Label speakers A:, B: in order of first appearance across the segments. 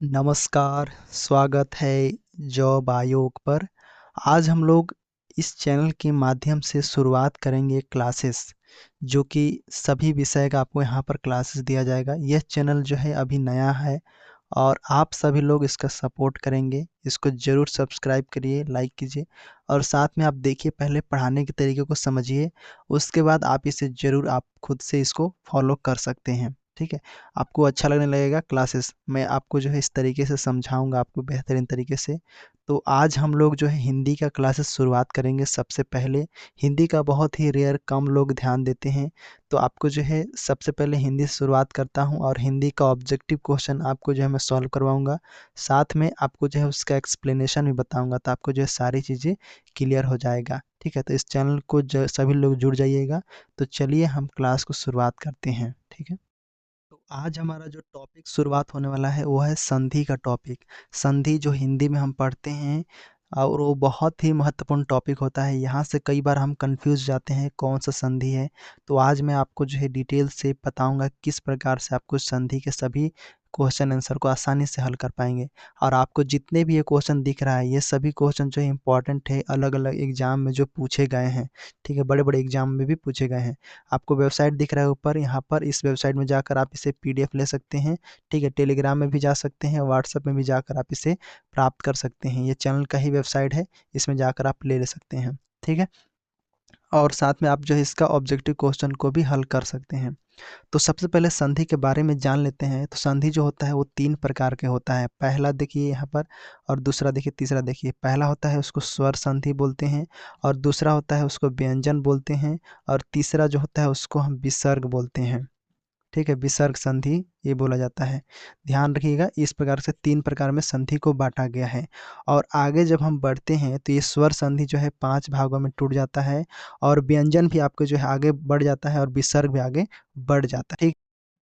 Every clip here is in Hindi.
A: नमस्कार, स्वागत है जॉब आयोग पर। आज हम लोग इस चैनल के माध्यम से शुरुआत करेंगे क्लासेस, जो कि सभी विषय का आपको यहाँ पर क्लासेस दिया जाएगा। यह चैनल जो है अभी नया है और आप सभी लोग इसका सपोर्ट करेंगे। इसको ज़रूर सब्सक्राइब करिए, लाइक कीजिए और साथ में आप देखिए, पहले पढ़ाने के तरीके को समझिए, उसके बाद आप इसे ज़रूर आप खुद से इसको फॉलो कर सकते हैं। ठीक है, आपको अच्छा लगने लगेगा क्लासेस। मैं आपको जो है इस तरीके से समझाऊंगा आपको बेहतरीन तरीके से। तो आज हम लोग जो है हिंदी का क्लासेस शुरुआत करेंगे। सबसे पहले हिंदी का बहुत ही रेयर कम लोग ध्यान देते हैं, तो आपको जो है सबसे पहले हिंदी से शुरुआत करता हूं और हिंदी का ऑब्जेक्टिव क्वेश्चन आपको जो है मैं सॉल्व करवाऊंगा। साथ में आपको जो है उसका एक्सप्लेनेशन भी बताऊंगा, तो आपको जो है सारी चीज़ें क्लियर हो जाएगा। ठीक है, तो इस चैनल को सभी लोग जुड़ जाइएगा। तो चलिए हम क्लास को शुरुआत करते हैं। ठीक है, तो आज हमारा जो टॉपिक शुरुआत होने वाला है वो है संधि का टॉपिक। संधि जो हिंदी में हम पढ़ते हैं और वो बहुत ही महत्वपूर्ण टॉपिक होता है। यहाँ से कई बार हम कंफ्यूज जाते हैं कौन सा संधि है। तो आज मैं आपको जो है डिटेल से बताऊंगा किस प्रकार से आपको संधि के सभी क्वेश्चन आंसर को आसानी से हल कर पाएंगे। और आपको जितने भी ये क्वेश्चन दिख रहा है, ये सभी क्वेश्चन जो इम्पोर्टेंट है, अलग अलग एग्जाम में जो पूछे गए हैं। ठीक है, बड़े बड़े एग्जाम में भी पूछे गए हैं। आपको वेबसाइट दिख रहा है ऊपर, यहाँ पर इस वेबसाइट में जाकर आप इसे पीडीएफ ले सकते हैं। ठीक है, टेलीग्राम में भी जा सकते हैं, व्हाट्सएप में भी जाकर आप इसे प्राप्त कर सकते हैं। ये चैनल का ही वेबसाइट है, इसमें जाकर आप ले सकते हैं। ठीक है, और साथ में आप जो है इसका ऑब्जेक्टिव क्वेश्चन को भी हल कर सकते हैं। तो सबसे पहले संधि के बारे में जान लेते हैं। तो संधि जो होता है वो तीन प्रकार के होता है। पहला देखिए यहाँ पर, और दूसरा देखिए, तीसरा देखिए। पहला होता है उसको स्वर संधि बोलते हैं, और दूसरा होता है उसको व्यंजन बोलते हैं, और तीसरा जो होता है उसको हम विसर्ग बोलते हैं। ठीक है, विसर्ग संधि ये बोला जाता है। ध्यान रखिएगा, इस प्रकार से तीन प्रकार में संधि को बांटा गया है। और आगे जब हम बढ़ते हैं तो ये स्वर संधि जो है 5 भागों में टूट जाता है, और व्यंजन भी आपको जो है आगे बढ़ जाता है, और विसर्ग भी आगे बढ़ जाता है। ठीक,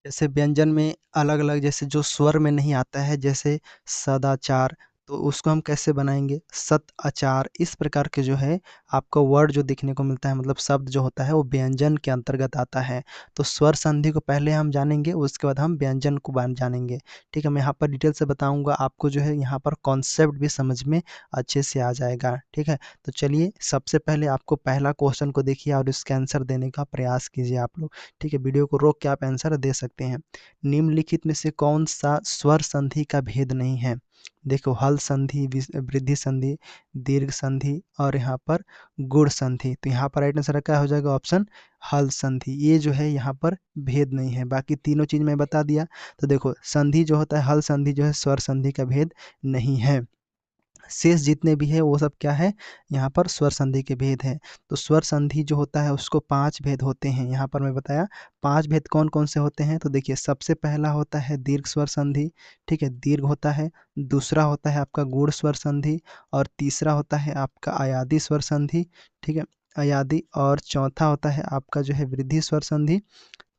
A: जैसे व्यंजन में अलग अलग, जैसे जो स्वर में नहीं आता है, जैसे सदाचार, तो उसको हम कैसे बनाएंगे, सत आचार। इस प्रकार के जो है आपको वर्ड जो दिखने को मिलता है, मतलब शब्द जो होता है वो व्यंजन के अंतर्गत आता है। तो स्वर संधि को पहले हम जानेंगे, उसके बाद हम व्यंजन को जानेंगे। ठीक है, मैं यहाँ पर डिटेल से बताऊंगा, आपको जो है यहाँ पर कॉन्सेप्ट भी समझ में अच्छे से आ जाएगा। ठीक है, तो चलिए सबसे पहले आपको पहला क्वेश्चन को देखिए और उसके आंसर देने का प्रयास कीजिए आप लोग। ठीक है, वीडियो को रोक के आप आंसर दे सकते हैं। निम्नलिखित में से कौन सा स्वर संधि का भेद नहीं है? देखो, हल संधि, वृद्धि संधि, दीर्घ संधि और यहाँ पर गुण संधि। तो यहाँ पर राइट आंसर क्या हो जाएगा? ऑप्शन हल संधि। ये जो है यहाँ पर भेद नहीं है, बाकी तीनों चीज मैं बता दिया। तो देखो, संधि जो होता है, हल संधि जो है स्वर संधि का भेद नहीं है। शेष जितने भी है वो सब क्या है? यहाँ पर स्वर संधि के भेद है। तो स्वर संधि जो होता है उसको 5 भेद होते हैं। यहाँ पर मैं बताया 5 भेद कौन कौन से होते हैं। तो देखिए, सबसे पहला होता है दीर्घ स्वर संधि। ठीक है, दीर्घ होता है। दूसरा होता है आपका गूढ़ स्वर संधि, और तीसरा होता है आपका अयादी स्वर संधि। ठीक है, अयादी। और चौथा होता है आपका जो है वृद्धि स्वर संधि।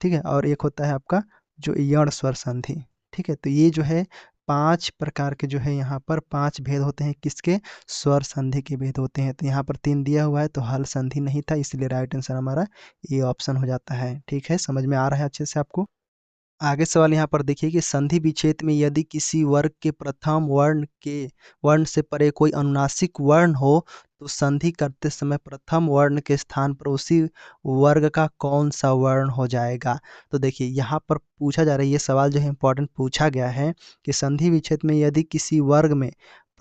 A: ठीक है, और एक होता है आपका जो यण स्वर संधि। ठीक है, तो ये जो है 5 प्रकार के जो है यहाँ पर 5 भेद होते हैं। किसके? स्वर संधि के भेद होते हैं। तो यहाँ पर 3 दिया हुआ है, तो हल संधि नहीं था, इसलिए राइट आंसर हमारा ये ऑप्शन हो जाता है। ठीक है, समझ में आ रहा है अच्छे से आपको? आगे सवाल यहाँ पर देखिए कि संधि विच्छेद में यदि किसी वर्ग के प्रथम वर्ण से परे कोई अनुनासिक वर्ण हो, तो संधि करते समय प्रथम वर्ण के स्थान पर उसी वर्ग का कौन सा वर्ण हो जाएगा? तो देखिए, यहाँ पर पूछा जा रहा है, ये सवाल जो है इंपॉर्टेंट पूछा गया है कि संधि विच्छेद में यदि किसी वर्ग में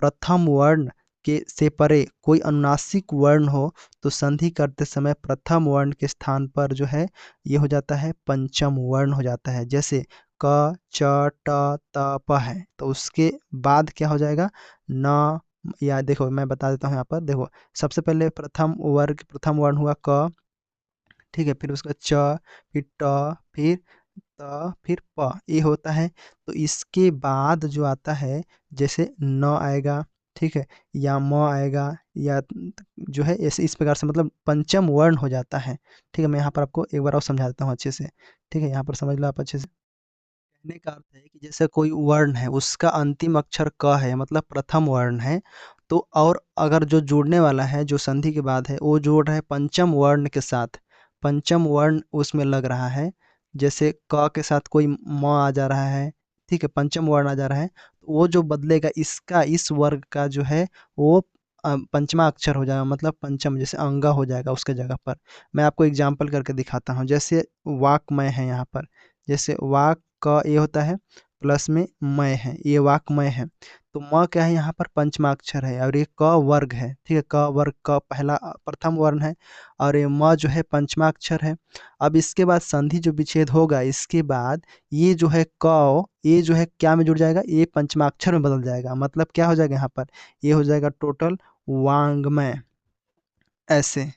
A: प्रथम वर्ण के से परे कोई अनुनासिक वर्ण हो, तो संधि करते समय प्रथम वर्ण के स्थान पर जो है ये हो जाता है पंचम वर्ण हो जाता है। जैसे क, च, ट, त, प है, तो उसके बाद क्या हो जाएगा? न। या देखो, मैं बता देता हूँ यहाँ पर। देखो, सबसे पहले प्रथम वर्ण हुआ क। ठीक है, फिर उसका च, फिर ट, फिर त, फिर प, ये होता है। तो इसके बाद जो आता है, जैसे न आएगा, ठीक है, या म आएगा, या जो है ऐसे इस प्रकार से, मतलब पंचम वर्ण हो जाता है। ठीक है, मैं यहाँ पर आपको एक बार और समझा देता हूँ अच्छे से। ठीक है, यहाँ पर समझ लो आप अच्छे से। कहने का अर्थ है कि जैसे कोई वर्ण है, उसका अंतिम अक्षर क है, मतलब प्रथम वर्ण है, तो और अगर जो जुड़ने वाला है, जो संधि के बाद है, वो जोड़ रहा है पंचम वर्ण के साथ, पंचम वर्ण उसमें लग रहा है। जैसे क के साथ कोई म आ जा रहा है, ठीक है, पंचम वर्ण आ जा रहा है, वो जो बदलेगा इसका, इस वर्ग का जो है वो पंचमा अक्षर हो जाएगा, मतलब पंचम, जैसे अंगा हो जाएगा उसके जगह पर। मैं आपको एग्जाम्पल करके दिखाता हूँ। जैसे वाक्मय है यहाँ पर, जैसे वाक का ये होता है प्लस में मय है, ये वाक्मय है। तो म क्या है यहाँ पर पंचमाक्षर है, और ये क वर्ग है, ठीक है, क वर्ग का पहला प्रथम वर्ण है, और ये म जो है पंचमाक्षर है। अब इसके बाद संधि जो विच्छेद होगा, इसके बाद ये जो है क, ये जो है क्या में जुड़ जाएगा, ये पंचमाक्षर में बदल जाएगा। मतलब क्या हो जाएगा यहाँ पर, ये हो जाएगा टोटल वांग्मय, ऐसे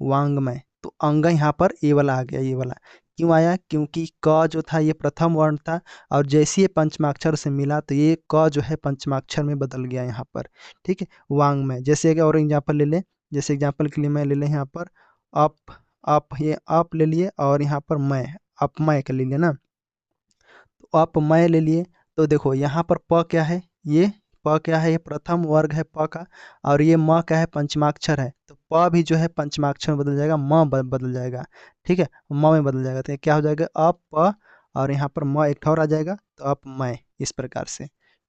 A: वांग्मय। तो अंग यहाँ पर ए वाला आ गया, ये वाला क्यों आया, क्योंकि क जो था ये प्रथम वर्ण था, और जैसे ये पंचमाक्षर से मिला तो ये क जो है पंचमाक्षर में बदल गया यहाँ पर, ठीक है, वांग्मय। जैसे एक और एग्जाम्पल ले लें, जैसे एग्जाम्पल के लिए मैं ले लें यहाँ पर अप, ये अप ले लिए, और यहाँ पर मैं अपमय के ले लिया ना, तो अपमय ले लिए। तो देखो यहाँ पर प क्या है, ये प क्या है, ये प्रथम वर्ग है प का, और ये म क्या है, पंचमाक्षर है। तो प भी जो है पंचमाक्षर में बदल जाएगा, म बदल जाएगा, ठीक है, म में बदल जाएगा। तो ये क्या हो जाएगा, अप प, और यहाँ पर म एक ठौर आ जाएगा, तो अपमय, इस प्रकार से,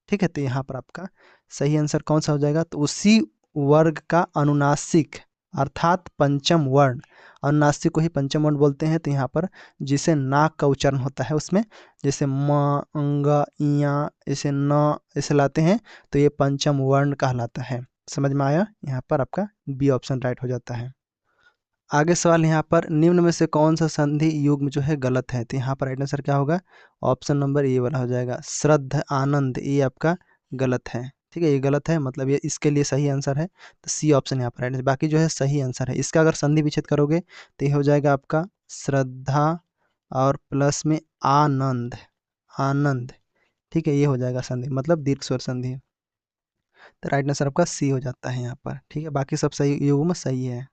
A: ठीक है। तो यहाँ पर आपका सही आंसर कौन सा हो जाएगा, तो उसी वर्ग का अनुनासिक अर्थात पंचम वर्ण, अनुनासिक को ही पंचम वर्ण बोलते हैं। तो यहाँ पर जिसे नाक का उच्चारण होता है उसमें, जैसे म, अंग, इया, ऐसे न, ऐसे लाते हैं, तो ये पंचम वर्ण कहलाता है। समझ में आया, यहाँ पर आपका बी ऑप्शन राइट हो जाता है। आगे सवाल यहाँ पर, निम्न में से कौन सा संधि युग्म जो है गलत है, तो यहाँ पर राइट आंसर क्या होगा, ऑप्शन नंबर ए वाला हो जाएगा, श्रद्ध आनंद, ये आपका गलत है, ठीक है, ये गलत है, मतलब ये इसके लिए सही आंसर है, तो सी ऑप्शन यहाँ पर राइट, बाकी जो है सही आंसर है। इसका अगर संधि विच्छेद करोगे तो ये हो जाएगा आपका श्रद्धा और प्लस में आनंद, आनंद, ठीक है, ये हो जाएगा संधि, मतलब दीर्घ स्वर संधि। तो राइट आंसर आपका सी हो जाता है यहाँ पर, ठीक है, बाकी सब सही, युग्म सही है।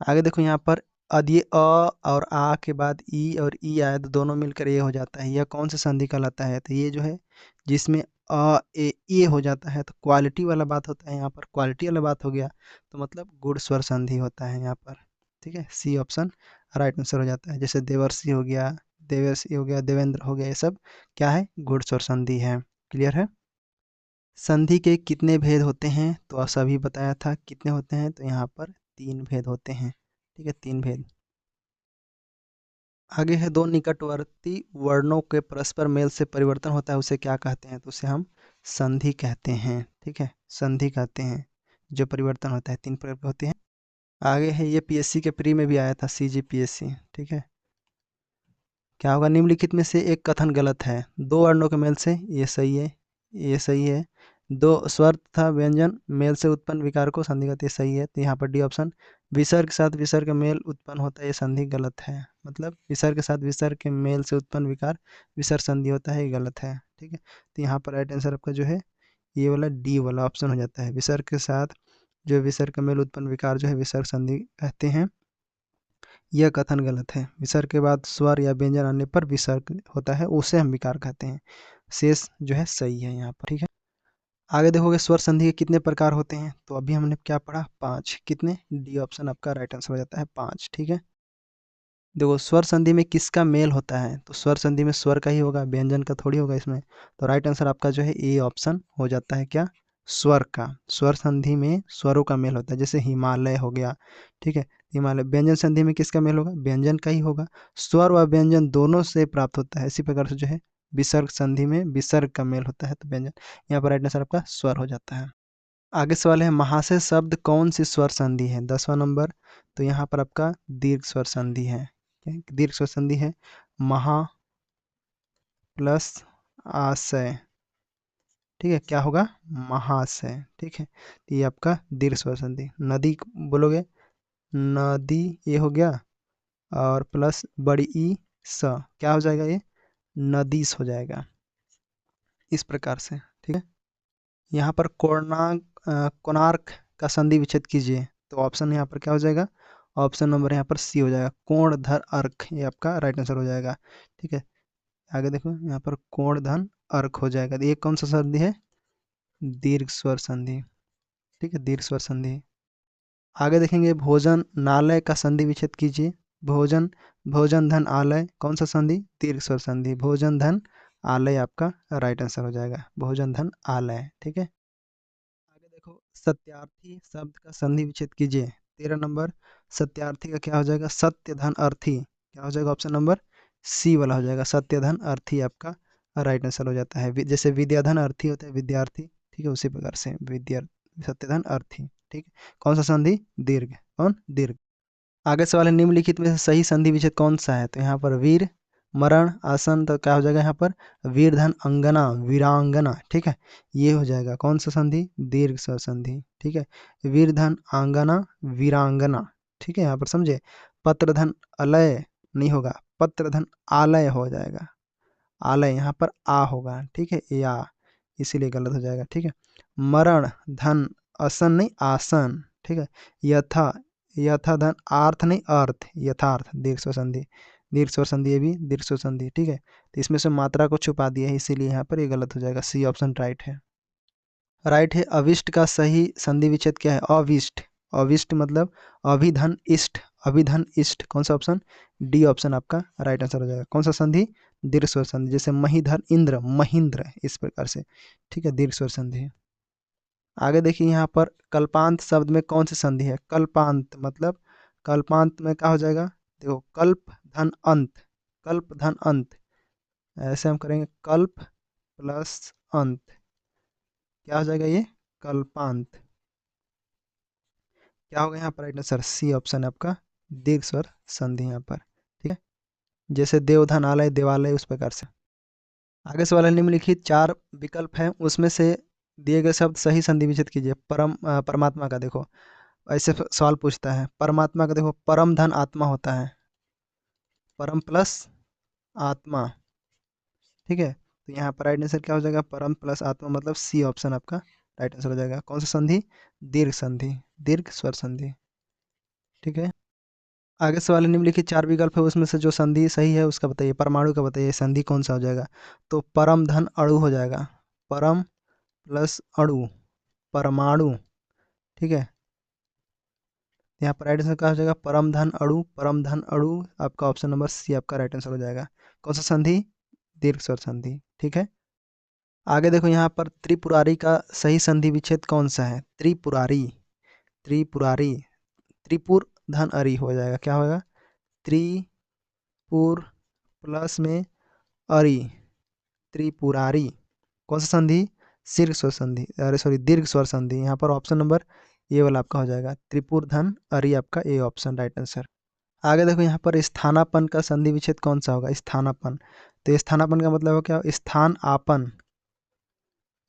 A: आगे देखो यहाँ पर, यदि ये अ और आ के बाद ई और ई आए तो दोनों मिलकर ये हो जाता है, यह कौन सा संधि कहलाता है, तो ये जो है जिसमें ये हो जाता है, तो क्वालिटी वाला बात होता है, यहाँ पर क्वालिटी वाला बात हो गया, तो मतलब गुण स्वर संधि होता है यहाँ पर, ठीक है, सी ऑप्शन राइट आंसर हो जाता है। जैसे देवर्षि हो गया, देवर्षि हो गया, देवेंद्र हो गया, ये सब क्या है, गुण स्वर संधि है। क्लियर है। संधि के कितने भेद होते हैं, तो आप सभी बताया था कितने होते हैं, तो यहाँ पर 3 भेद होते हैं, ठीक है, 3 भेद। आगे है, दो निकटवर्ती वर्णों के परस्पर मेल से परिवर्तन होता है, उसे क्या कहते हैं, तो उसे हम संधि कहते हैं, ठीक है, संधि कहते हैं। जो परिवर्तन होता है 3 प्रकार के होते हैं। आगे है, ये पीएससी के प्री में भी आया था, सीजीपीएससी, ठीक है। क्या होगा, निम्नलिखित में से एक कथन गलत है, दो वर्णों के मेल से, ये सही है, ये सही है, दो स्वर तथा व्यंजन मेल से उत्पन्न विकार को संधि कहते हैं, सही है। तो यहाँ पर डी ऑप्शन, विसर्ग के साथ विसर्ग का मेल उत्पन्न होता है, ये संधि गलत है, मतलब विसर्ग के साथ विसर्ग के मेल से उत्पन्न विकार विसर्ग संधि होता है, ये गलत है, ठीक है। तो यहाँ पर राइट आंसर आपका जो है ये वाला डी वाला ऑप्शन हो जाता है, विसर्ग के साथ जो विसर्ग का मेल उत्पन्न विकार जो है विसर्ग संधि कहते हैं, यह कथन गलत है। विसर्ग के बाद स्वर या व्यंजन आने पर विसर्ग होता है, उसे हम विकार कहते हैं, शेष जो है सही है यहाँ पर, ठीक है। आगे देखोगे स्वर संधि के कितने प्रकार होते हैं, तो अभी हमने क्या पढ़ा, 5, कितने, डी ऑप्शन आपका राइट आंसर हो जाता है 5, ठीक है। देखो स्वर संधि में किसका मेल होता है, तो स्वर संधि में स्वर का ही होगा, व्यंजन का थोड़ी होगा इसमें। तो राइट आंसर आपका जो है ए ऑप्शन हो जाता है, क्या, स्वर का। स्वर संधि में स्वरों का मेल होता है, जैसे हिमालय हो गया, ठीक है, हिमालय। व्यंजन संधि में किसका मेल होगा, व्यंजन का ही होगा, स्वर व व्यंजन दोनों से प्राप्त होता है। इसी प्रकार से जो है विसर्ग संधि में विसर्ग का मेल होता है, तो व्यंजन, यहाँ पर राइट आंसर आपका स्वर हो जाता है। आगे सवाल है, महाशय शब्द कौन सी स्वर संधि है, 10वां नंबर। तो यहाँ पर आपका दीर्घ स्वर संधि है, दीर्घ स्वर संधि है, महा प्लस आशय, ठीक है, क्या होगा, महाशय, ठीक है। तो ये आपका दीर्घ स्वर संधि, नदी बोलोगे, नदी, ये हो गया, और प्लस बड़ी ई स, क्या हो जाएगा, ये नदीस हो जाएगा, इस प्रकार से, ठीक है। यहाँ पर कोणार्क का संधि विच्छेद कीजिए, तो ऑप्शन यहाँ पर क्या हो जाएगा, ऑप्शन नंबर यहाँ पर सी हो जाएगा, कोण धर अर्क, ये आपका राइट आंसर हो जाएगा, ठीक है। आगे देखो यहाँ पर कोण धन अर्क हो जाएगा, तो ये कौन सा संधि है, दीर्घ स्वर संधि, ठीक है, दीर्घ स्वर संधि। आगे देखेंगे, भोजन नालय का संधि विच्छेद कीजिए, भोजन, भोजन धन आलय, कौन सा संधि, दीर्घ स्वर संधि, भोजन धन आलय आपका राइट आंसर हो जाएगा, बहुजन धन आलय। ठीक है, आगे देखो, सत्यार्थी शब्द का संधि विच्छेद कीजिए। 13 नंबर, सत्यार्थी का क्या हो जाएगा, सत्य धन अर्थी, क्या हो जाएगा, ऑप्शन नंबर सी वाला हो जाएगा, सत्य धन अर्थी आपका राइट आंसर हो जाता है। जैसे विद्याधन अर्थी होता है विद्यार्थी, ठीक है, उसी प्रकार से विद्या सत्यधन अर्थी। ठीक है, कौन सा संधि, दीर्घ, कौन, दीर्घ। आगे सवाल है, निम्नलिखित में से सही संधि विच्छेद कौन सा है, तो यहाँ पर वीर मरण आसन, तो क्या हो जाएगा यहाँ पर वीर धन अंगना वीरांगना। ठीक है, ये हो जाएगा कौन सा संधि, दीर्घ स्वर संधि। ठीक है, वीर धन आंगना वीरांगना। ठीक है, यहाँ पर समझे, पत्र धन अलय नहीं होगा, पत्र धन आलय हो जाएगा, आलय यहाँ पर आ होगा। ठीक है, या इसीलिए गलत हो जाएगा। ठीक है, मरण धन असन नहीं आसन। ठीक है, यथा यथा धन आर्थ नहीं अर्थ, यथार्थ, दीर्घ स्वर संधि, दीर्घ स्वर संधि, ये भी दीर्घ स्वर संधि। ठीक है, तो इसमें से मात्रा को छुपा दिया है, इसीलिए यहाँ पर ये गलत हो जाएगा, सी ऑप्शन राइट है। राइट है, अविष्ट का सही संधि विच्छेद क्या है, अविष्ट, अविष्ट मतलब अभिधन इष्ट, अभिधन इष्ट, कौन सा ऑप्शन, डी ऑप्शन आपका राइट आंसर हो जाएगा। कौन सा संधि, दीर्घ स्वर संधि, जैसे महीधर इंद्र महेंद्र, इस प्रकार से। ठीक है, दीर्घ स्वर संधि। आगे देखिए, यहाँ पर कल्पांत शब्द में कौन सी संधि है, कल्पांत मतलब, कल्पांत में क्या हो जाएगा, देखो कल्प धन अंत, कल्प धन अंत, ऐसे हम करेंगे, कल्प प्लस अंत, क्या हो जाएगा ये, कल्पांत। क्या होगा यहाँ पर राइट आंसर, सी ऑप्शन है आपका, दीर्घ स्वर संधि यहाँ पर। ठीक है, जैसे देवधन आलय देवालय, उस प्रकार से। आगे सवाल है, निम्नलिखित 4 विकल्प हैं, उसमें से दिए गए शब्द सही संधि विच्छेद कीजिए। परमात्मा का देखो, ऐसे सवाल पूछता है, परमात्मा का देखो, परम धन आत्मा होता है, परम प्लस आत्मा। ठीक है, तो यहाँ पर राइट आंसर क्या हो जाएगा, परम प्लस आत्मा, मतलब सी ऑप्शन आपका राइट आंसर हो जाएगा। कौन सा संधि, दीर्घ संधि, दीर्घ स्वर संधि। ठीक है, आगे सवाल है, निम्नलिखित 4 विकल्प है, उसमें से जो संधि सही है उसका बताइए, परमाणु का बताइए, संधि कौन सा हो जाएगा, तो परम धन अणु हो जाएगा, परम प्लस अणु, परमाणु। ठीक है, यहाँ पर राइट आंसर क्या हो जाएगा, परम धन अणु, परम धन अणु, आपका ऑप्शन नंबर सी आपका राइट आंसर हो जाएगा। कौन सा संधि, दीर्घ स्वर संधि। ठीक है, आगे देखो, यहाँ पर त्रिपुरारी का सही संधि विच्छेद कौन सा है, त्रिपुरारी, त्रिपुरारी, त्रिपुर धन अरी हो जाएगा, क्या होगा, त्रिपुर प्लस में अरी, त्रिपुरारी। कौन सा संधि, शीर्घ स्वर संधि, अरे सॉरी दीर्घ स्वर संधि, यहाँ पर ऑप्शन नंबर ए वाला आपका हो जाएगा, त्रिपुर धन अरी, आपका ए ऑप्शन राइट आंसर। आगे देखो, यहाँ पर स्थानापन का संधि विच्छेद कौन सा होगा, स्थानापन, तो स्थानापन का मतलब हो क्या, स्थान आपन,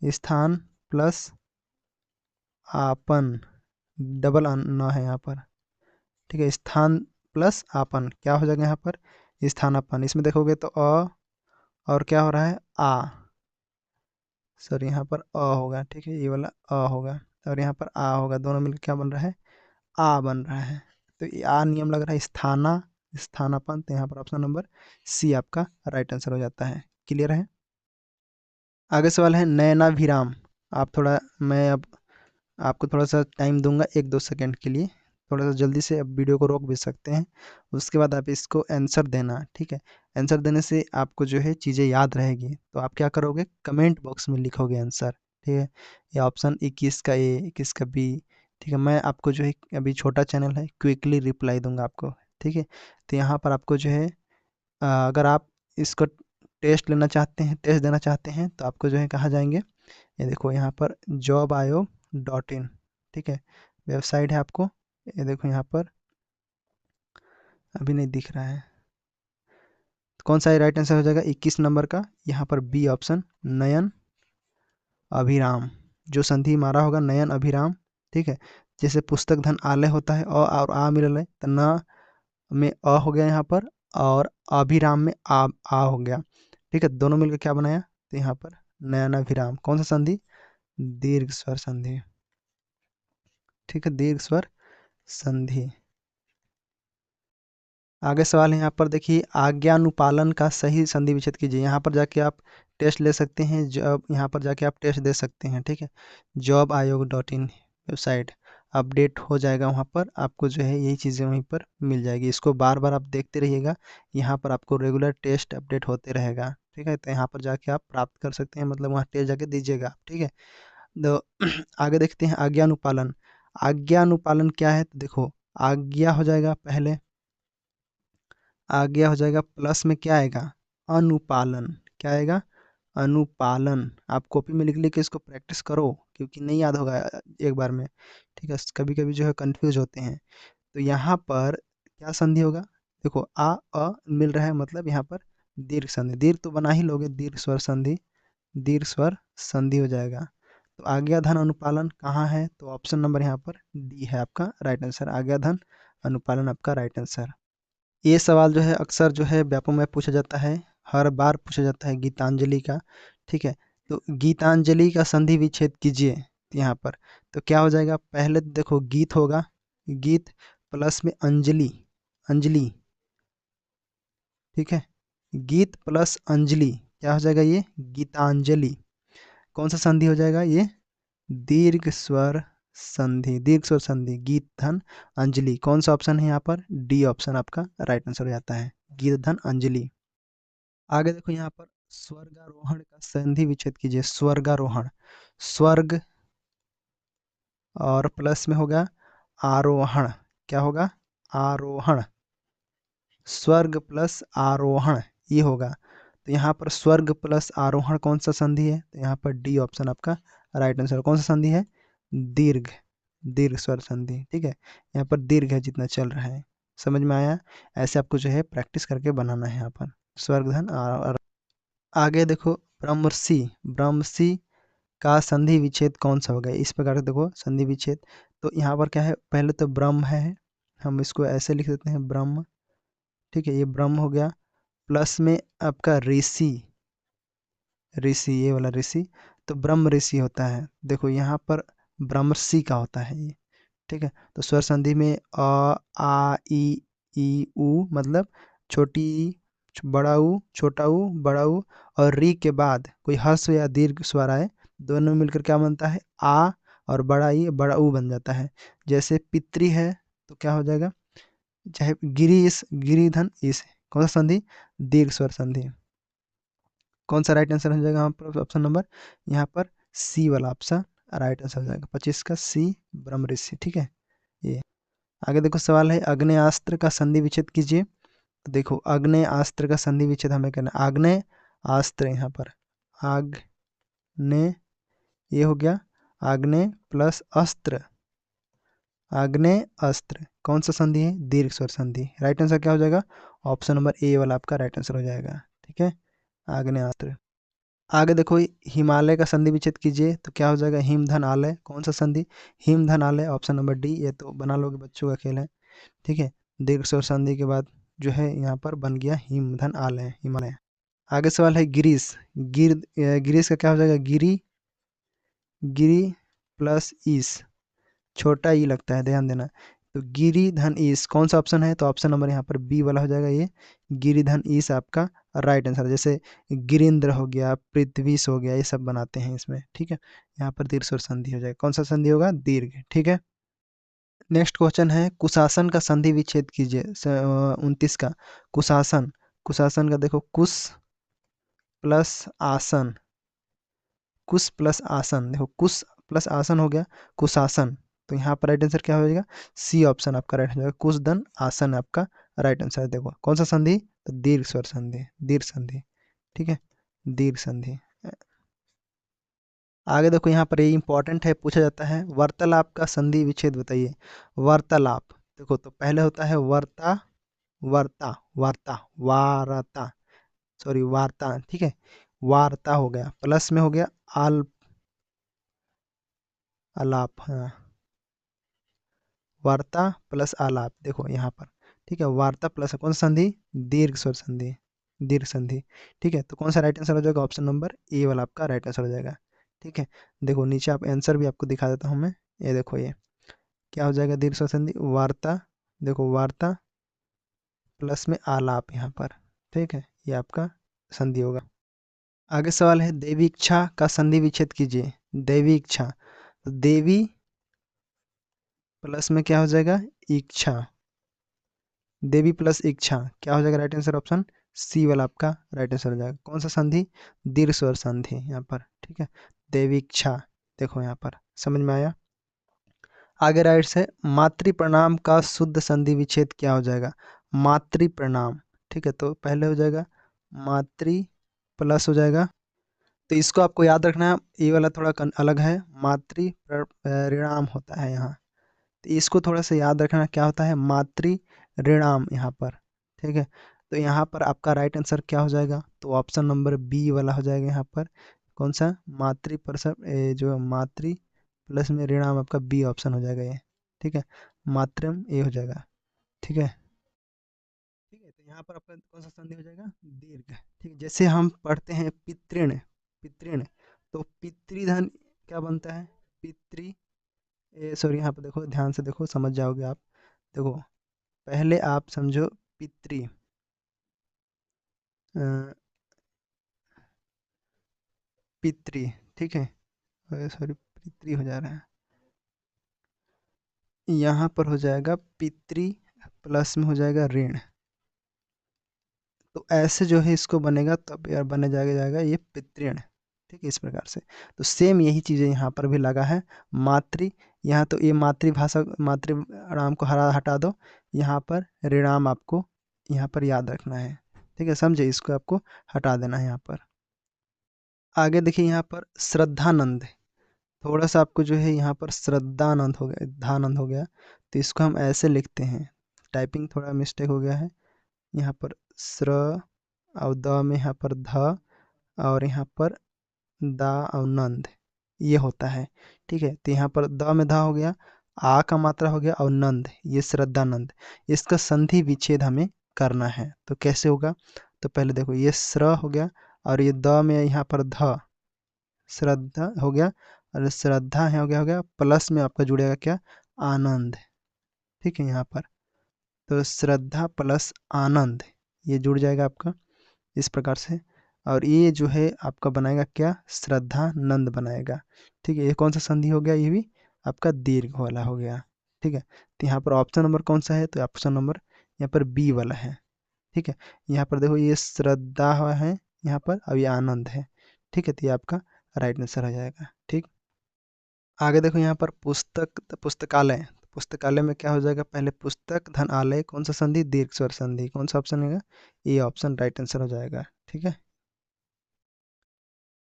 A: स्थान प्लस आपन, डबल न है यहाँ पर। ठीक है, स्थान प्लस आपन, क्या हो जाएगा यहाँ पर, स्थानापन। इसमें देखोगे तो अ, और क्या हो रहा है, आ, सर यहाँ पर अ होगा। ठीक है, ये वाला अ होगा, और यहाँ पर आ होगा, दोनों मिलकर क्या बन रहा है, आ बन रहा है। तो ये आ नियम लग रहा है, स्थानापन, तो यहाँ पर ऑप्शन नंबर सी आपका राइट आंसर हो जाता है। क्लियर है, आगे सवाल है, नयनाभिराम। आप थोड़ा, मैं अब आपको थोड़ा सा टाइम दूंगा, 1-2 सेकंड के लिए, थोड़ा सा जल्दी से अब वीडियो को रोक भी सकते हैं, उसके बाद आप इसको आंसर देना। ठीक है, आंसर देने से आपको जो है चीज़ें याद रहेगी, तो आप क्या करोगे, कमेंट बॉक्स में लिखोगे आंसर। ठीक है, ये ऑप्शन 21 का ए, 21 का बी। ठीक है, मैं आपको जो है, अभी छोटा चैनल है, क्विकली रिप्लाई दूंगा आपको। ठीक है, तो यहाँ पर आपको जो है, अगर आप इसको टेस्ट लेना चाहते हैं, टेस्ट देना चाहते हैं, तो आपको जो है कहाँ जाएंगे, ये देखो यहाँ पर jobaayog.in। ठीक है, वेबसाइट है आपको, ये देखो यहाँ पर, अभी नहीं दिख रहा है, तो कौन सा राइट आंसर हो जाएगा, 21 नंबर का, यहाँ पर बी ऑप्शन, नयन अभिराम, जो संधि मारा होगा नयन अभिराम। ठीक है, जैसे पुस्तक धन आलय होता है, अ और आ मिलल है, तो न में अ हो गया यहाँ पर, और अभिराम में आ हो गया। ठीक है, दोनों मिलकर क्या बनाया, तो यहाँ पर नयन अभिराम, कौन सा संधि, दीर्घ स्वर संधि। ठीक है, दीर्घ स्वर संधि। आगे सवाल है, यहाँ पर देखिए, आज्ञानुपालन का सही संधि विच्छेद कीजिए। यहाँ पर जाके आप टेस्ट ले सकते हैं, जॉब, यहाँ पर जाके आप टेस्ट दे सकते हैं। ठीक है, jobaayog.in वेबसाइट अपडेट हो जाएगा, वहाँ पर आपको जो है यही चीज़ें वहीं पर मिल जाएगी, इसको बार बार आप देखते रहिएगा, यहाँ पर आपको रेगुलर टेस्ट अपडेट होते रहेगा। ठीक है, तो यहाँ पर जाके आप प्राप्त कर सकते हैं, मतलब वहाँ टेस्ट जाके दीजिएगा आप, ठीक है। तो आगे देखते हैं आज्ञानुपालन। आज्ञानुपालन क्या है, तो देखो आज्ञा हो जाएगा पहले, आज्ञा हो जाएगा, प्लस में क्या आएगा, अनुपालन, क्या आएगा, अनुपालन। आप कॉपी में लिख लिख के इसको प्रैक्टिस करो, क्योंकि नहीं याद होगा एक बार में, ठीक है, कभी कभी जो है कंफ्यूज होते हैं। तो यहाँ पर क्या संधि होगा, देखो आ अ मिल रहा है, मतलब यहाँ पर दीर्घ संधि, दीर्घ तो बना ही लोगे, दीर्घ स्वर संधि, दीर्घ स्वर संधि हो जाएगा। तो आज्ञाधन अनुपालन कहाँ है, तो ऑप्शन नंबर यहाँ पर डी है आपका राइट आंसर, आज्ञाधन अनुपालन आपका राइट आंसर। ये सवाल जो है अक्सर जो है व्यापक में पूछा जाता है, हर बार पूछा जाता है गीतांजलि का, ठीक है। तो गीतांजलि का संधि विच्छेद कीजिए यहाँ पर, तो क्या हो जाएगा, पहले तो देखो गीत होगा, गीत प्लस में अंजलि, अंजलि, ठीक है, गीत प्लस अंजलि क्या हो जाएगा, ये गीतांजलि। कौन सा संधि हो जाएगा, ये दीर्घ स्वर संधि, दीर्घ स्वर संधि, गीत धन अंजलि। कौन सा ऑप्शन है यहाँ पर, डी ऑप्शन आपका राइट आंसर हो जाता है, गीत धन अंजलि। आगे देखो यहाँ पर स्वर्गारोहण का संधि विच्छेद कीजिए, स्वर्गारोहण, स्वर्ग और प्लस में होगा आरोहण, क्या होगा, आरोहण, स्वर्ग प्लस आरोहण, ये होगा। तो यहाँ पर स्वर्ग प्लस आरोहण कौन सा संधि है, तो यहाँ पर डी ऑप्शन आपका राइट आंसर। कौन सा संधि है, दीर्घ, दीर्घ स्वर संधि, ठीक है, यहाँ पर दीर्घ है जितना चल रहा है, समझ में आया। ऐसे आपको जो है प्रैक्टिस करके बनाना है यहाँ पर स्वर्ग धन और आगे देखो ब्रह्मर्षि, ब्रह्मर्षि का संधि विच्छेद कौन सा होगा, इस प्रकार से देखो संधि विच्छेद। तो यहाँ पर क्या है, पहले तो ब्रह्म है, हम इसको ऐसे लिख देते हैं ब्रह्म, ठीक है, ये ब्रह्म हो गया, प्लस में आपका ऋषि, ऋषि ये वाला ऋषि, तो ब्रह्म ऋषि होता है, देखो यहाँ पर ब्रह्मर्षि का होता है ये, ठीक है। तो स्वर संधि में अ आ ई उ, मतलब छोटी ई, बड़ा ऊ, छोटा ऊ, बड़ा ऊ, और री के बाद कोई हर्ष या दीर्घ स्वर आए, दोनों मिलकर क्या बनता है, आ, और बड़ा ई बड़ा ऊ बन जाता है। जैसे पितृ है तो क्या हो जाएगा, चाहे गिरीश, गिरिधन इस, कौन सा संधि, दीर्घ स्वर संधि। कौन सा राइट आंसर हो जाएगा यहाँ पर, ऑप्शन नंबर यहाँ पर सी वाला ऑप्शन राइट आंसर हो जाएगा, 25 का सी, ब्रह्म ऋषि, ठीक है। ये आगे देखो सवाल है आग्नेयास्त्र का संधि विच्छेद कीजिए। तो देखो आग्नेयास्त्र का संधि विच्छेद हमें करना है, आग्नेय अस्त्र, यहाँ पर आग्नेय, ये हो गया आग्नेय प्लस अस्त्र, आग्नेय अस्त्र, कौन सा संधि है, दीर्घ स्वर संधि। राइट आंसर क्या हो जाएगा, ऑप्शन नंबर ए वाला आपका राइट आंसर हो जाएगा, ठीक है, आग्नेय अस्त्र। आगे देखो हिमालय का संधि विच्छेद कीजिए, तो क्या हो जाएगा, हिम धन आलय, कौन सा संधि, हिम धन आलय, ऑप्शन नंबर डी, ये तो बना लोगे, बच्चों का खेल है, ठीक है। दीर्घ स्वर संधि के बाद जो है यहाँ पर बन गया हिम धन आलय, हिमालय। आगे सवाल है गिरीश, गिरीश का क्या हो जाएगा, गिरी, गिरी प्लस ईस, छोटा ई लगता है, ध्यान देना। तो गिरी धन ईस कौन सा ऑप्शन है, तो ऑप्शन नंबर यहाँ पर बी वाला हो जाएगा, ये गिरी धन ईस आपका राइट आंसर। जैसे गिरिंद्र हो गया, पृथ्वीश हो गया, ये सब बनाते हैं इसमें, ठीक है। यहाँ पर दीर्घ स्वर संधि हो जाएगा, कौन सा संधि होगा, दीर्घ, ठीक है। नेक्स्ट क्वेश्चन है कुशासन का संधि विच्छेद कीजिए, 29 का, कुशासन, कुशासन का देखो कुश प्लस आसन, कुश प्लस आसन, देखो कुश प्लस आसन हो गया कुशासन। तो यहाँ पर राइट आंसर क्या हो जाएगा, सी ऑप्शन आपका राइट हो जाएगा, कुश धन आसन आपका राइट आंसर है। देखो कौन सा संधि, तो दीर्घ स्वर संधि, दीर्घ संधि, ठीक है, दीर्घ संधि। आगे देखो यहाँ पर ये इंपॉर्टेंट है, पूछा जाता है वार्तालाप का संधि विच्छेद बताइए। वार्तालाप, देखो तो पहले होता है वर्ता, वार्ता, वार्ता, वार्ता, सॉरी वार्ता, ठीक है, वार्ता हो गया, प्लस में हो गया आल, आलाप, हाँ, वार्ता प्लस आलाप, देखो यहाँ पर, ठीक है, वार्ता प्लस कौन सा संधि, दीर्घ स्वर संधि, दीर्घ संधि, ठीक है। तो कौन सा राइट आंसर हो जाएगा, ऑप्शन नंबर ए वाला आपका राइट आंसर हो जाएगा, ठीक है। देखो नीचे आप आंसर भी आपको दिखा देता हूँ मैं, ये देखो ये क्या हो जाएगा, दीर्घ स्वर संधि वार्ता, देखो वार्ता प्लस में आलाप यहाँ पर, ठीक है, ये आपका संधि होगा। आगे सवाल है देवी इच्छा का संधि विच्छेद कीजिए, देवी इच्छा, तो देवी प्लस में क्या हो जाएगा, इच्छा, देवी प्लस इच्छा क्या हो जाएगा, राइट आंसर ऑप्शन सी वाला आपका राइट आंसर हो जाएगा। कौन सा संधि? दीर्घ स्वर संधि यहाँ पर, ठीक है। देवीक्षा, देखो यहाँ पर समझ में आया। आगे राइट से मातृ प्रणाम का शुद्ध संधि विच्छेद क्या हो जाएगा? मातृ प्रणाम, ठीक है। तो पहले हो जाएगा मातृ प्लस हो जाएगा, तो इसको आपको याद रखना है, ये वाला थोड़ा अलग है, मातृ ऋणाम होता है यहाँ, तो इसको थोड़ा सा याद रखना क्या होता है, मातृ ऋणाम यहाँ पर, ठीक है। तो यहाँ पर आपका राइट आंसर क्या हो जाएगा? तो ऑप्शन नंबर बी वाला हो जाएगा यहाँ पर। कौन सा? मातृ परसम जो मातृ प्लस में ऋणाम, आपका बी ऑप्शन हो जाएगा ये, ठीक है। मातरम ये हो जाएगा, ठीक है। ठीक है, तो यहाँ पर आपका कौन सा संधि हो जाएगा? दीर्घ, ठीक है। जैसे हम पढ़ते हैं पितृण, पितृण, तो पितृधन क्या बनता है? पितृ सॉरी, यहाँ पर देखो, ध्यान से देखो, समझ जाओगे आप। देखो, पहले आप समझो पितृ, पितृ, ठीक है, सॉरी पितृ हो जा रहा है, यहाँ पर हो जाएगा पितृ प्लस में हो जाएगा ऋण, तो ऐसे जो है इसको बनेगा, तब यार बने जाएगा ये पितृण, ठीक है, इस प्रकार से। तो सेम यही चीज़ें यहाँ पर भी लगा है। मातृ, यहाँ तो ये मातृभाषा, मातृ नाम को हटा दो, यहाँ पर ऋणाम आपको यहाँ पर याद रखना है, ठीक है, समझे, इसको आपको हटा देना है यहाँ पर। आगे देखिए यहाँ पर श्रद्धानंद, थोड़ा सा आपको जो है यहाँ पर श्रद्धानंद हो गया, धानंद हो गया, तो इसको हम ऐसे लिखते हैं, टाइपिंग थोड़ा मिस्टेक हो गया है, यहाँ पर श्र और द में यहाँ पर ध, और यहाँ पर दा और नंद, ये होता है, ठीक है। तो यहाँ पर द में ध हो गया, आ का मात्रा हो गया, और नंद, ये श्रद्धानंद, इसका संधि विच्छेद हमें करना है। तो कैसे होगा? तो पहले देखो, ये श्र हो गया, और ये द में यहाँ पर ध, श्रद्धा हो गया, और श्रद्धा है हो गया प्लस में आपका जुड़ेगा क्या? आनंद, ठीक है, यहाँ पर। तो श्रद्धा प्लस आनंद, ये जुड़ जाएगा आपका इस प्रकार से, और ये जो है आपका बनाएगा क्या? श्रद्धानंद बनाएगा, ठीक है। ये कौन सा संधि हो गया? ये भी आपका दीर्घ वाला हो गया, ठीक है। तो यहाँ पर ऑप्शन नंबर कौन सा है? तो ऑप्शन नंबर यहाँ पर बी वाला है, ठीक है। यहाँ पर देखो, ये श्रद्धा है यहाँ पर, और ये आनंद है, ठीक है। तो ये आपका राइट आंसर हो जाएगा, ठीक। आगे देखो यहाँ पर पुस्तक, पुस्तकालय, पुस्तकालय में क्या हो जाएगा? पहले पुस्तक धन आलय, कौन सा संधि? दीर्घ स्वर संधि, कौन सा ऑप्शन है? ये ऑप्शन राइट आंसर हो जाएगा, ठीक है।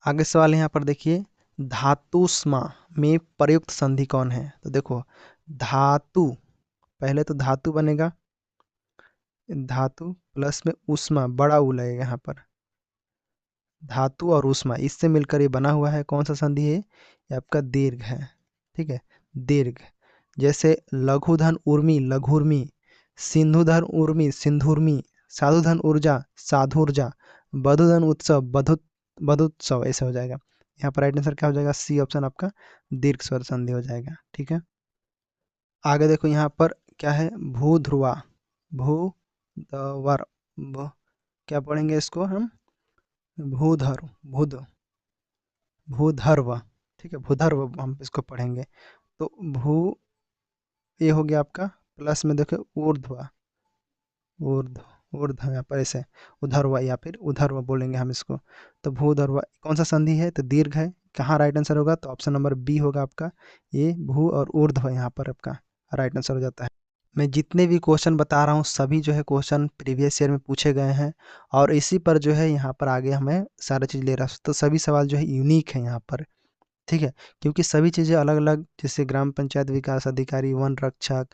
A: आगे सवाल यहाँ पर देखिए, धातुष्मा में प्रयुक्त संधि कौन है? तो देखो, धातु, पहले तो धातु बनेगा, धातु प्लस में उष्मा, बड़ा उ लगेगा यहाँ पर, धातु और उष्मा, इससे मिलकर ये बना हुआ है, कौन सा संधि है? ये आपका दीर्घ है, ठीक है, दीर्घ। जैसे लघुधन उर्मी, लघुर्मी, सिंधुधन उर्मी, सिंधुर्मी, साधुधन ऊर्जा, साधुर्जा, बधुधन उत्सव, बधुत्सव, ऐसे हो जाएगा। यहाँ पर राइट आंसर क्या हो जाएगा? सी ऑप्शन आपका दीर्घ स्वर संधि हो जाएगा, ठीक है। आगे देखो यहाँ पर क्या है? भू ध्रुवा, भू वर, क्या पढ़ेंगे इसको हम? भूधर्व, भूधर्व, ठीक है, भूधर्व हम इसको पढ़ेंगे। तो भू, ये हो गया आपका, प्लस में देखो ऊर्ध्व, ऊर्ध्व, ऊर्ध्व यहाँ पर ऐसे, उधर्व या फिर उधर्व बोलेंगे हम इसको। तो भूधर्व कौन सा संधि है? तो दीर्घ है। कहाँ राइट आंसर होगा? तो ऑप्शन नंबर बी होगा आपका, ये भू और ऊर्ध्व यहाँ पर आपका राइट आंसर हो जाता है। मैं जितने भी क्वेश्चन बता रहा हूँ सभी जो है क्वेश्चन प्रीवियस ईयर में पूछे गए हैं, और इसी पर जो है यहाँ पर आगे हमें सारा चीज़ ले रहा है, तो सभी सवाल जो है यूनिक है यहाँ पर, ठीक है। क्योंकि सभी चीज़ें अलग अलग, जैसे ग्राम पंचायत विकास अधिकारी, वन रक्षक,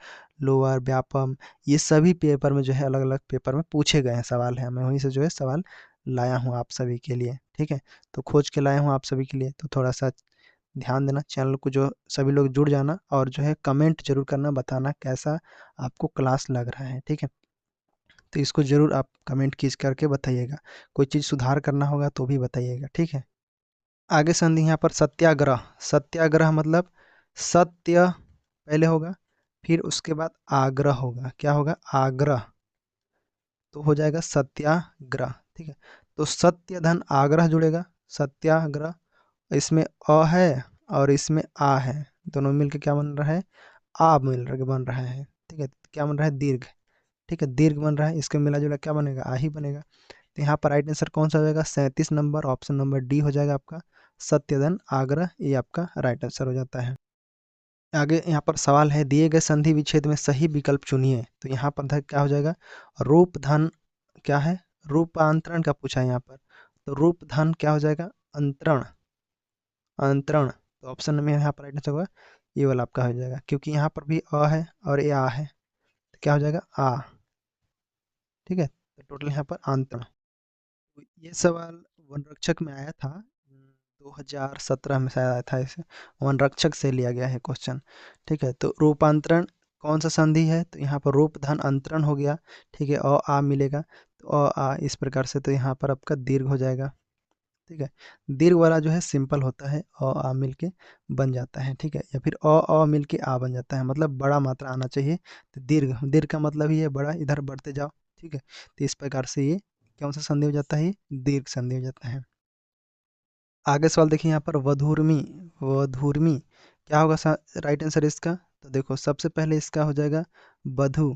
A: लोअर व्यापम, ये सभी पेपर में जो है अलग अलग पेपर में पूछे गए हैं सवाल है, मैं वहीं से जो है सवाल लाया हूँ आप सभी के लिए, ठीक है। तो खोज के लाया हूँ आप सभी के लिए, तो थोड़ा सा ध्यान देना, चैनल को जो सभी लोग जुड़ जाना, और जो है कमेंट जरूर करना, बताना कैसा आपको क्लास लग रहा है, ठीक है। तो इसको जरूर आप कमेंट कीज करके बताइएगा, कोई चीज़ सुधार करना होगा तो भी बताइएगा, ठीक है। आगे संधि यहाँ पर सत्याग्रह, सत्याग्रह मतलब सत्य पहले होगा, फिर उसके बाद आग्रह होगा, क्या होगा? आग्रह, तो हो जाएगा सत्याग्रह, ठीक है। तो सत्य धन आग्रह जुड़ेगा, सत्याग्रह, इसमें अ है और इसमें आ है, दोनों मिलकर क्या बन रहा है? आ मिल रहा बन रहा है, ठीक है। क्या बन रहा है? दीर्घ, ठीक है, दीर्घ बन रहा है, इसका मिला जुला क्या बनेगा? आ ही बनेगा। तो यहाँ पर राइट आंसर कौन सा हो जाएगा? 37 नंबर, ऑप्शन नंबर डी हो जाएगा आपका सत्यधन आग्रह, ये आपका राइट आंसर हो जाता है। आगे यहाँ पर सवाल है, दिए गए संधि विच्छेद में सही विकल्प चुनिए। तो यहाँ पर क्या हो जाएगा? रूप धन क्या है? रूपांतरण का पूछा है यहाँ पर, तो रूप धन क्या हो जाएगा? अंतरण, अंतरण। तो ऑप्शन में यहाँ पर राइट आंसर होगा ये वाला आपका हो जाएगा, क्योंकि यहाँ पर भी अ है और ये आ है, तो क्या हो जाएगा? आ। ठीक है, तो टोटल यहाँ पर अंतरण। तो ये सवाल वनरक्षक में आया था, 2017 में शायद आया था, इसे वनरक्षक से लिया गया है क्वेश्चन। ठीक है, तो रूपांतरण कौन सा संधि है? तो यहाँ पर रूप धन अंतरण हो गया। ठीक है, अ आ मिलेगा, तो अ आ इस प्रकार से, तो यहाँ पर आपका दीर्घ हो जाएगा। ठीक है, दीर्घ वाला जो है सिंपल होता है, अ आ मिल के बन जाता है। ठीक है, या फिर अ मिल के आ बन जाता है, मतलब बड़ा मात्रा आना चाहिए। तो दीर्घ, दीर्घ का मतलब ही है बड़ा, इधर बढ़ते जाओ। ठीक है, तो इस प्रकार से ये कौन सा संधि हो जाता है? ये दीर्घ संधि हो जाता है। आगे सवाल देखिए यहाँ पर, वधूर्मी, वधूर्मी क्या होगा राइट आंसर इसका? तो देखो सबसे पहले इसका हो जाएगा वधु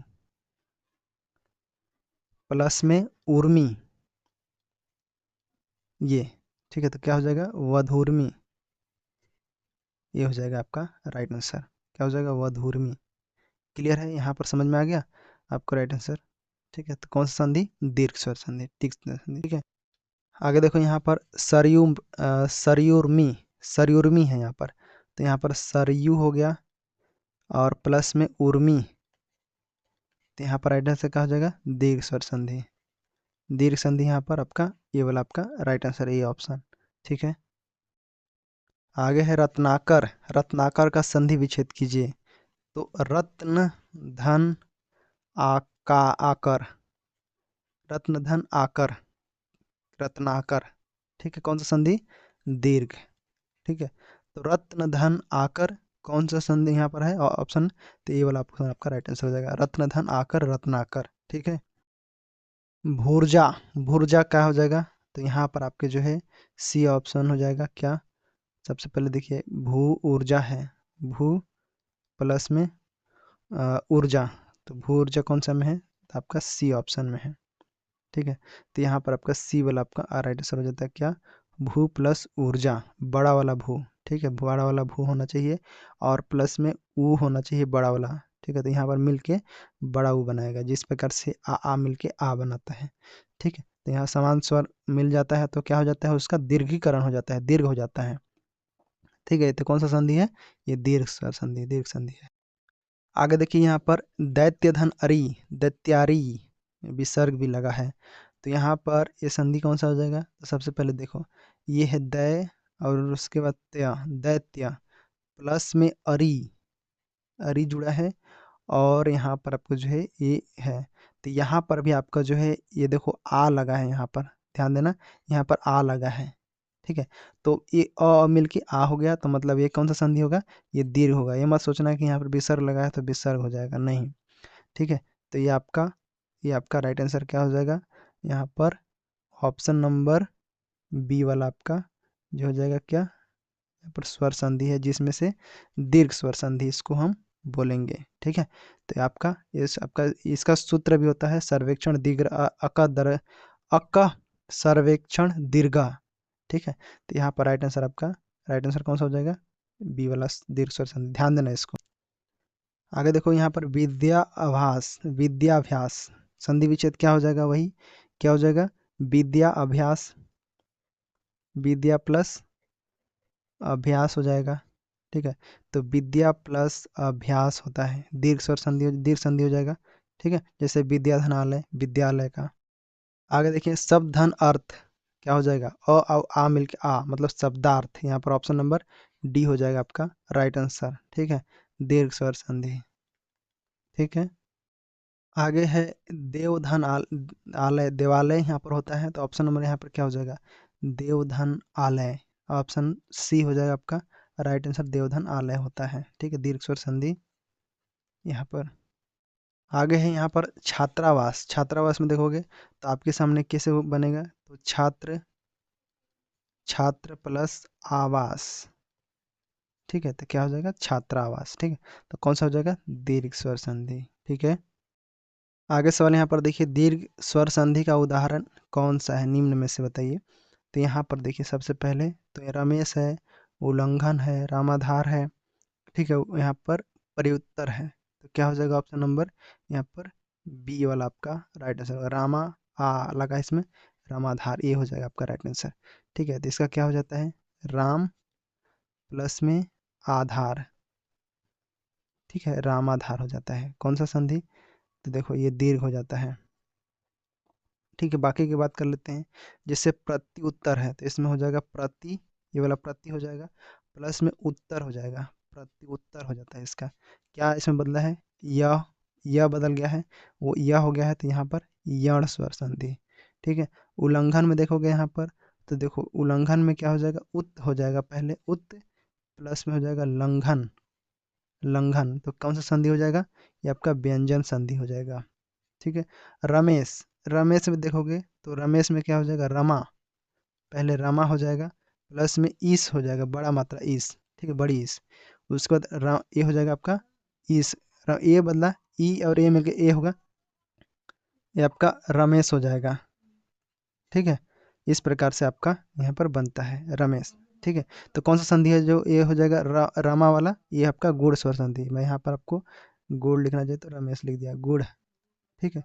A: प्लस में उर्मी, ये। ठीक है, तो क्या हो जाएगा? वधूर्मी, ये हो जाएगा आपका राइट आंसर। क्या हो जाएगा? वधूर्मी। क्लियर है? यहाँ पर समझ में आ गया आपको राइट आंसर। ठीक है, तो कौन सा संधि? दीर्घ स्वर संधि, तीक्ष्ण संधि। ठीक है, आगे देखो यहाँ पर सरयुर्मी, सरयुर्मी है यहाँ पर, तो यहाँ पर सरयू हो गया और प्लस में उर्मी, तो यहाँ पर राइट आंसर क्या हो जाएगा? दीर्घ स्वर संधि, दीर्घ संधि यहाँ पर आपका ये वाला आपका राइट आंसर है, ये ऑप्शन। ठीक है, आगे है रत्नाकर, रत्नाकर का संधि विच्छेद कीजिए। तो रत्न धन आका आकर, रत्न धन आकर, रत्नाकर। ठीक है, कौन सा संधि? दीर्घ। ठीक है, तो रत्न धन आकर कौन सा संधि यहाँ पर है ऑप्शन? तो ये वाला ऑप्शन आपका राइट आंसर हो जाएगा, रत्न धन आकर, रत्नाकर। ठीक है, भूर्जा, भूर्जा क्या हो जाएगा? तो यहाँ पर आपके जो है सी ऑप्शन हो जाएगा। क्या? सबसे पहले देखिए, भू ऊर्जा है, भू प्लस में ऊर्जा, तो भू ऊर्जा कौन सा में है? तो आपका सी ऑप्शन में है। ठीक है, तो यहाँ पर आपका सी वाला आपका राइट आंसर हो जाता है। क्या? भू प्लस ऊर्जा, बड़ा वाला भू। ठीक है, बड़ा वाला भू होना चाहिए और प्लस में ऊ होना चाहिए बड़ा वाला। ठीक है, तो यहाँ पर मिल के बड़ा ऊ बनाएगा, जिस प्रकार से आ मिल के आ बनाता है। ठीक है, तो यहाँ समान स्वर मिल जाता है तो क्या हो जाता है? उसका दीर्घीकरण हो जाता है, दीर्घ हो जाता है। ठीक है, तो कौन सा संधि है? ये दीर्घ स्वर संधि, दीर्घ संधि है। आगे देखिए यहाँ पर दैत्य धन अरी, दैत्यारी, विसर्ग भी लगा है, तो यहाँ पर ये संधि कौन सा हो जाएगा? तो सबसे पहले देखो, ये है दै और उसके बाद त्य, दैत्य प्लस में अरी, अरी जुड़ा है और यहाँ पर आपको जो है ये है, तो यहाँ पर भी आपका जो है ये देखो आ लगा है, यहाँ पर ध्यान देना, यहाँ पर आ लगा है। ठीक है, तो ये अ मिल के आ हो गया, तो मतलब ये कौन सा संधि होगा? ये दीर्घ होगा। ये मत सोचना कि यहाँ पर विसर्ग लगा है तो विसर्ग हो जाएगा, नहीं। ठीक है, तो ये आपका राइट आंसर क्या हो जाएगा? यहाँ पर ऑप्शन नंबर बी वाला आपका जो हो जाएगा। क्या? यहाँ पर स्वर संधि है जिसमें से दीर्घ स्वर संधि इसको हम बोलेंगे। ठीक है, तो आपका आपका इसका सूत्र भी होता है सर्वेक्षण दीर्घ अक सर्वेक्षण दीर्घा। ठीक है, तो यहाँ पर राइट आंसर आपका, राइट आंसर कौन सा हो जाएगा? बी वाला दीर्घ स्वर संधि, ध्यान देना इसको। आगे देखो यहाँ पर विद्याभ्यास, विद्याभ्यास संधि विच्छेद क्या हो जाएगा? वही क्या हो जाएगा? विद्या अभ्यास, विद्या प्लस अभ्यास हो जाएगा। ठीक है, तो विद्या प्लस अभ्यास होता है, दीर्घ स्वर संधि, दीर्घ संधि हो जाएगा। ठीक है, जैसे विद्याधनालय, विद्यालय का। आगे देखिए शब्द धन अर्थ क्या हो जाएगा? और आ मिलके आ, मतलब शब्दार्थ। यहाँ पर ऑप्शन नंबर डी हो जाएगा आपका राइट आंसर। ठीक है, दीर्घ स्वर संधि। ठीक है, आगे है देवधन आलय, देवालय यहाँ पर होता है, तो ऑप्शन नंबर यहाँ पर क्या हो जाएगा? देवधन आलय, ऑप्शन सी हो जाएगा आपका राइट आंसर, देवधन आलय होता है। ठीक है, दीर्घ स्वर संधि यहाँ पर। आगे है यहाँ पर छात्रावास, छात्रावास में देखोगे तो आपके सामने कैसे बनेगा? तो छात्र, छात्र प्लस आवास। ठीक है, तो क्या हो जाएगा? छात्रावास। ठीक है, तो कौन सा हो जाएगा? दीर्घ स्वर संधि। ठीक है, आगे सवाल यहाँ पर देखिए, दीर्घ स्वर संधि का उदाहरण कौन सा है, निम्न में से बताइए। तो यहाँ पर देखिए सबसे पहले तो ये रमेश है, उल्लंघन है, रामाधार है, ठीक है, यहाँ पर प्रयुत्तर है। तो क्या हो जाएगा ऑप्शन नंबर यहाँ पर बी वाला आपका राइट आंसर होगा। रामा आ लगा इसमें, रामाधार, ये हो जाएगा आपका राइट आंसर। ठीक है, तो इसका क्या हो जाता है, राम प्लस में आधार, ठीक है, रामाधार हो जाता है। कौन सा संधि, तो देखो ये दीर्घ हो जाता है। ठीक है, बाकी की बात कर लेते हैं। जैसे प्रति उत्तर है तो इसमें हो जाएगा प्रति, ये वाला प्रति हो जाएगा, प्लस में उत्तर हो जाएगा, प्रति उत्तर हो जाता है। इसका क्या इसमें बदला है, यह बदल गया है, वो यह हो गया है, तो यहाँ पर यण स्वर संधि। ठीक है, उल्लंघन में देखोगे यहाँ पर, तो देखो उल्लंघन में क्या हो जाएगा, उत हो जाएगा, पहले उत प्लस में हो जाएगा लंघन, लंघन, तो कौन सा संधि हो जाएगा, ये आपका व्यंजन संधि हो जाएगा। ठीक है, रमेश, रमेश में देखोगे तो रमेश में क्या हो जाएगा, रमा, पहले रमा हो जाएगा, प्लस में ईस हो जाएगा, बड़ा मात्रा ईस, ठीक है, बड़ी ईस, उसके बाद ये हो जाएगा आपका ईस, ए बदला, ई और ए मिलके ए होगा, ये आपका रमेश हो जाएगा। ठीक है, इस प्रकार से आपका यहाँ पर बनता है रमेश। ठीक है, तो कौन सा संधि है जो ये हो जाएगा, रमा वाला, ये आपका गुड़ स्वर संधि। मैं यहाँ पर आपको गुड़ लिखना चाहिए तो रमेश लिख दिया, गुड़। ठीक है,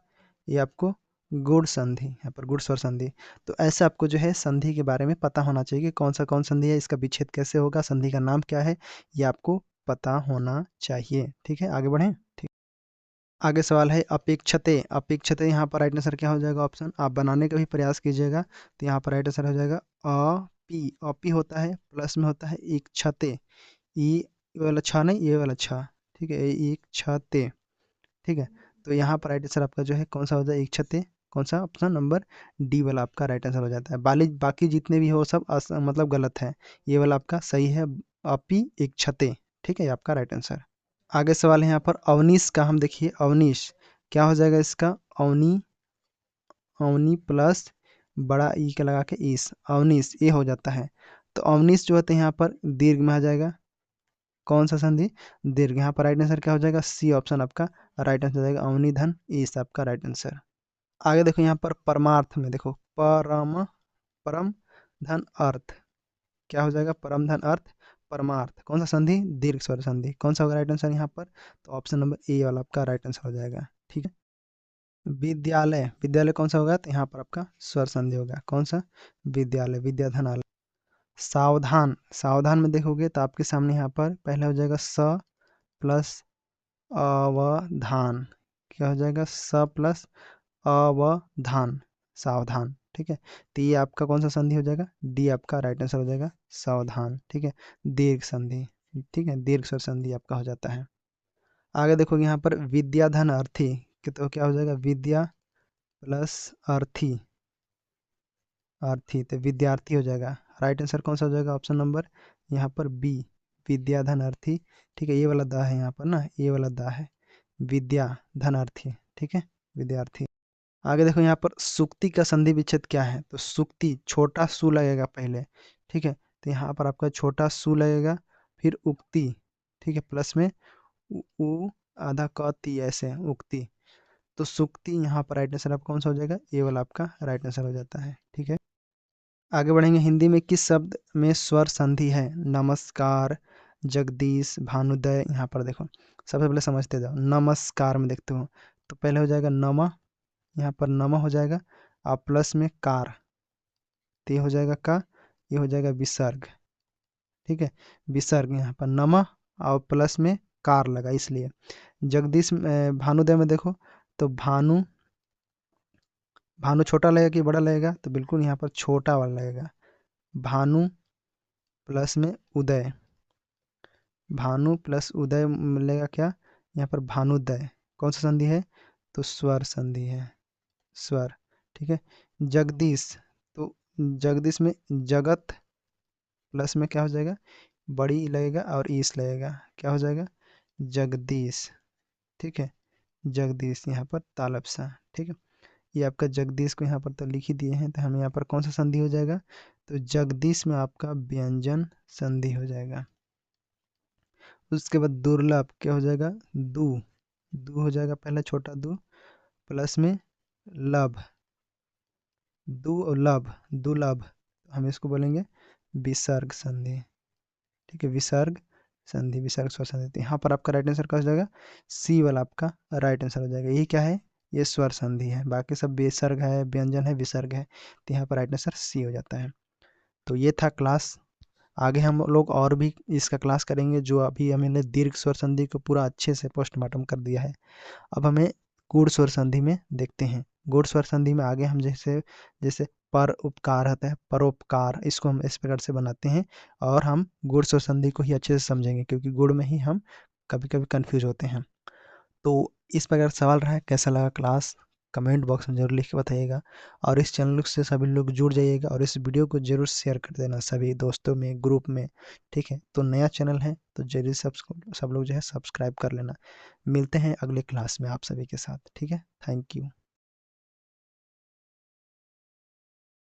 A: ये आपको गुड़ संधि, यहाँ पर गुड़ स्वर संधि। तो ऐसे आपको जो है संधि के बारे में पता होना चाहिए कि कौन संधि है, इसका विच्छेद कैसे होगा, संधि का नाम क्या है, ये आपको पता होना चाहिए। ठीक है, आगे बढ़ें। ठीक, आगे सवाल है अपेक्षते, अपेक्षते, यहाँ पर राइट आंसर क्या हो जाएगा, ऑप्शन आप बनाने का भी प्रयास कीजिएगा, तो यहाँ पर राइट आंसर हो जाएगा अपी, अपी होता है, प्लस में होता है एक छते, ये वाला छ नहीं, ये वाला छ, ठीक है, एक छते। ठीक है, तो यहाँ पर राइट आंसर आपका जो है कौन सा हो जाए, एक छते, कौन सा, ऑप्शन नंबर डी वाला आपका राइट आंसर हो जाता है। बाकी जितने भी हो सब मतलब गलत है, ये वाला आपका सही है, अपी एक छते। ठीक है, ये आपका राइट आंसर। आगे सवाल है यहाँ पर अवनीश का, हम देखिए अवनीश क्या हो जाएगा इसका, अवनी, अवनी प्लस बड़ा ई का लगा के ईस, अवनीश ये हो जाता है। तो अवनीश जो होते हैं यहाँ पर दीर्घ में आ जाएगा, कौन सा संधि, दीर्घ। यहाँ पर राइट आंसर क्या हो जाएगा, सी ऑप्शन आपका राइट आंसर हो जाएगा, अवनी धन ईस आपका राइट आंसर। आगे देखो यहाँ पर परमार्थ में देखो, परम, परम धन अर्थ, क्या हो जाएगा, परम धन अर्थ, परमार्थ, कौन सा संधि, दीर्घ स्वर संधि। कौन सा होगा राइट आंसर यहाँ पर, तो ऑप्शन नंबर ए वाला आपका राइट आंसर हो जाएगा। ठीक है, विद्यालय, विद्यालय कौन सा होगा, तो यहाँ पर आपका स्वर संधि होगा, कौन सा, विद्यालय, विद्याधनालय। सावधान, सावधान में देखोगे तो आपके सामने यहाँ पर पहले हो जाएगा स प्लस अवधान, क्या हो जाएगा, स प्लस अवधान, सावधान। ठीक है, तो ये आपका कौन सा संधि हो जाएगा, डी आपका राइट आंसर हो जाएगा, सावधान। ठीक है, दीर्घ संधि, ठीक है, दीर्घ स्वर संधि आपका हो जाता है। आगे देखोगे यहाँ पर विद्याधन अर्थी, तो क्या हो जाएगा, विद्या प्लस अर्थी, अर्थी, तो विद्यार्थी हो जाएगा। राइट आंसर कौन सा हो जाएगा, ऑप्शन नंबर यहाँ पर बी, विद्याधन अर्थी। ठीक है, ये वाला दा है यहाँ पर ना, ये वाला दा है, विद्या धनार्थी। ठीक है, विद्यार्थी। आगे देखो यहाँ पर सुक्ति का संधि विच्छेद क्या है, तो सुक्ति छोटा सु लगेगा पहले, ठीक है, तो यहाँ पर आपका छोटा सु लगेगा, फिर उक्ति, ठीक है, प्लस में उ आधा क ती, ऐसे उक्ति, तो सुक्ति यहाँ पर राइट आंसर आपका कौन सा हो जाएगा, ये वाला आपका राइट आंसर हो जाता है। ठीक है, आगे बढ़ेंगे। हिंदी में किस शब्द में स्वर संधि है, नमस्कार, जगदीश, भानुदय। यहाँ पर देखो सबसे पहले समझते जाओ, नमस्कार में देखते हो तो पहले हो जाएगा नम, यहाँ पर नम हो जाएगा, और प्लस में कार, तो ये हो जाएगा का, ये हो जाएगा विसर्ग। ठीक है, विसर्ग, यहाँ पर नम और प्लस में कार लगा इसलिए। जगदीश भानुदय में देखो तो भानु, भानु छोटा लगेगा कि बड़ा लगेगा, तो बिल्कुल यहाँ पर छोटा वाला लगेगा, भानु प्लस में उदय, भानु प्लस उदय मिलेगा क्या, यहाँ पर भानुदय, कौन सा संधि है, तो स्वर संधि है, स्वर। ठीक है, जगदीश, तो जगदीश में जगत प्लस में क्या हो जाएगा, बड़ी लगेगा और ईस लगेगा, क्या हो जाएगा, जगदीश। ठीक है, जगदीश, यहाँ पर तालब सा। ठीक है, ये आपका जगदीश को यहाँ पर तो लिख ही दिए हैं, तो हमें यहाँ पर कौन सा संधि हो जाएगा, तो जगदीश में आपका व्यंजन संधि हो जाएगा। उसके बाद दुर्लभ क्या हो जाएगा, दू, दू हो जाएगा, पहला छोटा दू प्लस में लब, दुर्लभ, दुर्लभ, हम इसको बोलेंगे विसर्ग संधि। ठीक है, विसर्ग संधि, विसर्ग स्वर संधि। तो यहाँ पर आपका राइट आंसर क्या हो जाएगा, सी वाला आपका राइट आंसर हो जाएगा। ये क्या है, ये स्वर संधि है, बाकी सब विसर्ग है, व्यंजन है, विसर्ग है। तो यहाँ पर राइट आंसर सी हो जाता है। तो ये था क्लास। आगे हम लोग और भी इसका क्लास करेंगे, जो अभी हमने दीर्घ स्वर संधि को पूरा अच्छे से पोस्टमार्टम कर दिया है। अब हमें गूढ़ स्वर संधि में देखते हैं। गूढ़ स्वर संधि में आगे हम जैसे जैसे पर उपकार होता है, परोपकार, इसको हम इस प्रकार से बनाते हैं। और हम गूढ़ स्वर संधि को ही अच्छे से समझेंगे, क्योंकि गुड़ में ही हम कभी कभी कंफ्यूज होते हैं। तो इस प्रकार सवाल रहा है, कैसा लगा क्लास, कमेंट बॉक्स में जरूर लिख के बताइएगा। और इस चैनल से सभी लोग जुड़ जाइएगा, और इस वीडियो को जरूर शेयर कर देना सभी दोस्तों में, ग्रुप में। ठीक है, तो नया चैनल है तो जरूर सब लोग जो है सब्सक्राइब कर लेना। मिलते हैं अगले क्लास में आप सभी के साथ। ठीक है, थैंक यू।